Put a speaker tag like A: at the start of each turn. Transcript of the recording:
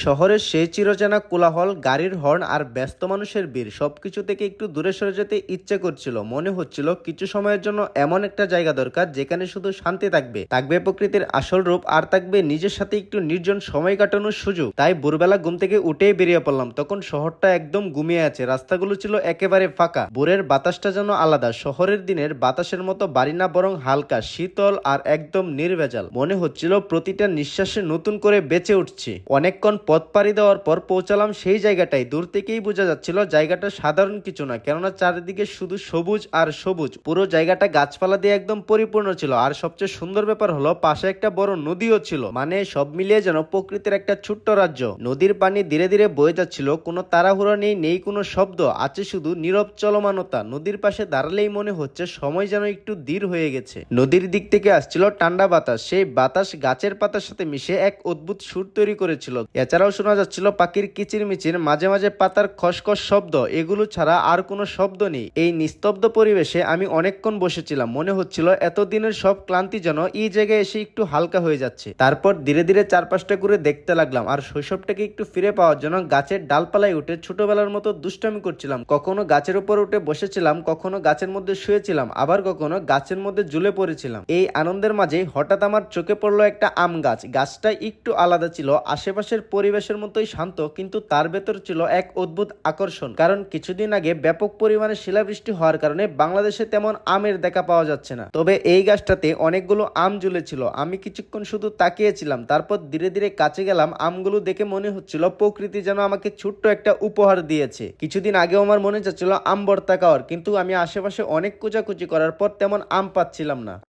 A: শহরের সেই চিরচেনা কোলাহল, গাড়ির হর্ন আর ব্যস্ত মানুষের ভিড় সবকিছু থেকে একটু দূরে সরে যেতে ইচ্ছে করছিল। মনে হচ্ছিল কিছু সময়ের জন্য এমন একটা জায়গা দরকার যেখানে শুধু শান্তি থাকবে, থাকবে প্রকৃতির আসল রূপ, আর থাকবে নিজের সাথে একটু নির্জন সময় কাটানোর সুযোগ। তাই ভোরবেলা ঘুম থেকে উঠেই বেরিয়ে পড়লাম। তখন শহরটা একদম ঘুমিয়ে আছে, রাস্তাগুলো ছিল একেবারে ফাঁকা। ভোরের বাতাসটা যেন আলাদা, শহরের দিনের বাতাসের মতো বাড়ি না, বরং হালকা শীতল আর একদম নির্ভেজাল। মনে হচ্ছিল প্রতিটা নিঃশ্বাসে নতুন করে বেঁচে উঠছি। অনেকক্ষণ পথ পাড়ি দেওয়ার পর পৌঁছালাম সেই জায়গাটাই। দূর থেকেই বোঝা যাচ্ছিল জায়গাটা সাধারণ কিছু না, কেননা চারিদিকে শুধু সবুজ আর সবুজ। পুরো জায়গাটা গাছপালা দিয়ে একদম পরিপূর্ণ ছিল। আর সবচেয়ে সুন্দর ব্যাপার হলো পাশে একটা বড় নদীও ছিল। মানে সব মিলিয়ে যেন প্রকৃতির একটা ছোট্ট রাজ্য। নদীর পানি ধীরে ধীরে বয়ে যাচ্ছিল, কোনো তাড়াহুড়ো নেই, নেই কোনো শব্দ, আছে শুধু নীরব চলমানতা। নদীর পাশে দাঁড়ালেই মনে হচ্ছে সময় যেন একটু ধীর হয়ে গেছে। নদীর দিক থেকে আসছিল ঠান্ডা বাতাস, সেই বাতাস গাছের পাতার সাথে মিশে এক অদ্ভুত সুর তৈরি করেছিল। এছাড়াও শোনা যাচ্ছিল পাখির কিচিরমিচির, মাঝে মাঝে পাতার খসখস শব্দ। এগুলো ছাড়া আর কোনো শব্দ নেই। এই নিস্তব্ধ পরিবেশে আমি অনেকক্ষণ বসেছিলাম। মনে হচ্ছিল এতদিনের সব ক্লান্তি যেন এই জায়গায় এসে একটু হালকা হয়ে যাচ্ছে। তারপর ধীরে ধীরে চারপাশটা ঘুরে দেখতে লাগলাম, আর শৈশবটাকে একটু ফিরে পাওয়ার জন্য গাছের ডালপালায় উঠে ছোটবেলার মতো দুষ্টামি করছিলাম। কখনো গাছের উপর উঠে বসেছিলাম, কখনো গাছের মধ্যে শুয়েছিলাম, আবার কখনো গাছের মধ্যে ঝুলে পড়েছিলাম। এই আনন্দের মাঝে হঠাৎ আমার চোখে পড়লো একটা আম গাছ। গাছটা একটু আলাদা ছিল, আশেপাশের পরিবেশের মতোই শান্ত, কিন্তু তার ভেতর ছিল এক অদ্ভুত আকর্ষণ। কারণ কিছুদিন আগে ব্যাপক পরিমাণে শিলাবৃষ্টি হওয়ার কারণে বাংলাদেশে তেমন আমের দেখা পাওয়া যাচ্ছে না। তবে এই গাছটাতে অনেকগুলো আম ঝুলেছিল। আমি কিছুক্ষণ শুধু তাকিয়েছিলাম, তারপর ধীরে ধীরে কাছে গেলাম। আমগুলো দেখে মনে হচ্ছিল প্রকৃতি যেন আমাকে ছোট্ট একটা উপহার দিয়েছে। কিছুদিন আগেও আমার মনে যাচ্ছিল আম ভর্তা খাওয়ার, কিন্তু আমি আশেপাশে অনেক খোঁজাখুঁজি করার পর তেমন আম পাচ্ছিলাম না।